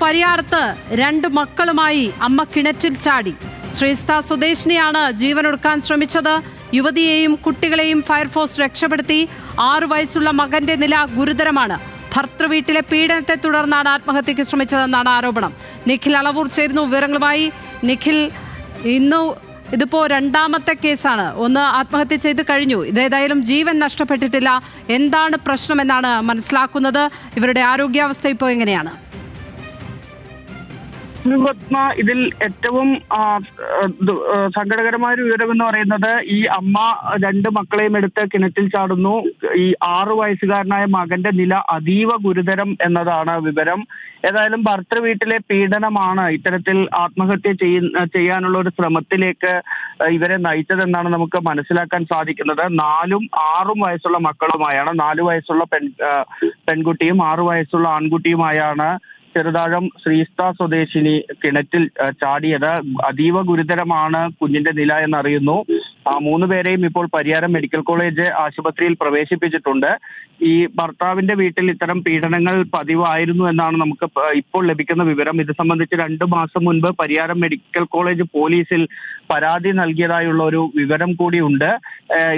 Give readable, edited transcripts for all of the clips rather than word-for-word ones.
പരിയാരത്ത് 2 മക്കളുമായി അമ്മ കിണറ്റിൽ ചാടി. ശ്രീസ്ഥ സ്വദേശിനിയാണ് ജീവനൊടുക്കാൻ ശ്രമിച്ചത്. യുവതിയെയും കുട്ടികളെയും ഫയർഫോഴ്സ് രക്ഷപ്പെടുത്തി. 6 വയസ്സുള്ള മകന്റെ നില ഗുരുതരമാണ്. ഭർത്തൃവീട്ടിലെ പീഡനത്തെ തുടർന്നാണ് ആത്മഹത്യയ്ക്ക് ശ്രമിച്ചതെന്നാണ് ആരോപണം. നിഖിൽ അളവൂർ ചേരുന്നു വിവരങ്ങളുമായി. നിഖിൽ, ഇതിപ്പോ 2ാമത്തെ കേസാണ്. ഒന്ന് ആത്മഹത്യ ചെയ്ത് കഴിഞ്ഞു, ഇതേതായാലും ജീവൻ നഷ്ടപ്പെട്ടിട്ടില്ല. എന്താണ് പ്രശ്നമെന്നാണ് മനസ്സിലാക്കുന്നത്? ഇവരുടെ ആരോഗ്യാവസ്ഥ ഇപ്പോൾ എങ്ങനെയാണ്? ഇതിൽ ഏറ്റവും സങ്കടകരമായ ഒരു വിവരം എന്ന് പറയുന്നത്, ഈ അമ്മ 2 മക്കളെയും എടുത്ത് കിണറ്റിൽ ചാടുന്നു. ഈ 6 വയസ്സുകാരനായ മകന്റെ നില അതീവ ഗുരുതരം എന്നതാണ് വിവരം. ഏതായാലും ഭർത്തൃവീട്ടിലെ പീഡനമാണ് ഇത്തരത്തിൽ ആത്മഹത്യ ചെയ്യാനുള്ള ഒരു ശ്രമത്തിലേക്ക് ഇവരെ നയിച്ചതെന്നാണ് നമുക്ക് മനസ്സിലാക്കാൻ സാധിക്കുന്നത്. 4ഉം 6ഉം വയസ്സുള്ള മക്കളുമായാണ്. 4 വയസ്സുള്ള പെൺകുട്ടിയും 6 വയസ്സുള്ള ആൺകുട്ടിയുമായാണ് ചെറുതാഴം ശ്രീസ്ഥ സ്വദേശിനി കിണറ്റിൽ ചാടിയത്. അതീവ ഗുരുതരമാണ് കുഞ്ഞിന്റെ നില എന്നറിയുന്നു. 3 പേരെയും ഇപ്പോൾ പരിയാരം മെഡിക്കൽ കോളേജ് ആശുപത്രിയിൽ പ്രവേശിപ്പിച്ചിട്ടുണ്ട്. ഈ ഭർത്താവിന്റെ വീട്ടിൽ ഇത്തരം പീഡനങ്ങൾ പതിവായിരുന്നു എന്നാണ് നമുക്ക് ഇപ്പോൾ ലഭിക്കുന്ന വിവരം. ഇത് സംബന്ധിച്ച് 2 മാസം മുൻപ് പരിയാരം മെഡിക്കൽ കോളേജ് പോലീസിൽ പരാതി നൽകിയതായുള്ള ഒരു വിവരം കൂടിയുണ്ട്.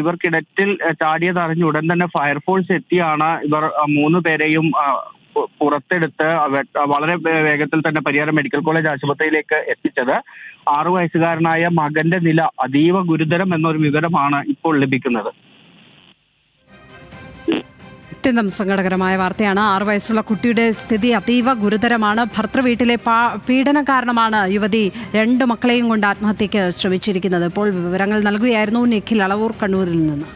ഇവർ കിണറ്റിൽ ചാടിയതറിഞ്ഞ് ഉടൻ തന്നെ ഫയർഫോഴ്സ് എത്തിയാണ് ഇവർ 3 പേരെയും പുറത്തെടുത്ത് വളരെ വേഗത്തിൽ തന്നെ പരിയാരം മെഡിക്കൽ കോളേജ് ആശുപത്രിയിലേക്ക് എത്തിച്ചത്. 6 വയസ്സുകാരനായ മകന്റെ നില അതീവ ഗുരുതരം എന്നൊരു വിവരമാണ് ഇപ്പോൾ ലഭിക്കുന്നത്. അത്യന്തം സങ്കടകരമായ വാർത്തയാണ്. 6 വയസ്സുള്ള കുട്ടിയുടെ സ്ഥിതി അതീവ ഗുരുതരമാണ്. ഭർത്തൃവീട്ടിലെ പീഡനം കാരണമാണ് യുവതി 2 മക്കളെയും കൊണ്ട് ആത്മഹത്യയ്ക്ക് ശ്രമിച്ചിരിക്കുന്നത്. ഇപ്പോൾ വിവരങ്ങൾ നൽകുകയായിരുന്നു നിഖിൽ അളവൂർ, കണ്ണൂരിൽ നിന്ന്.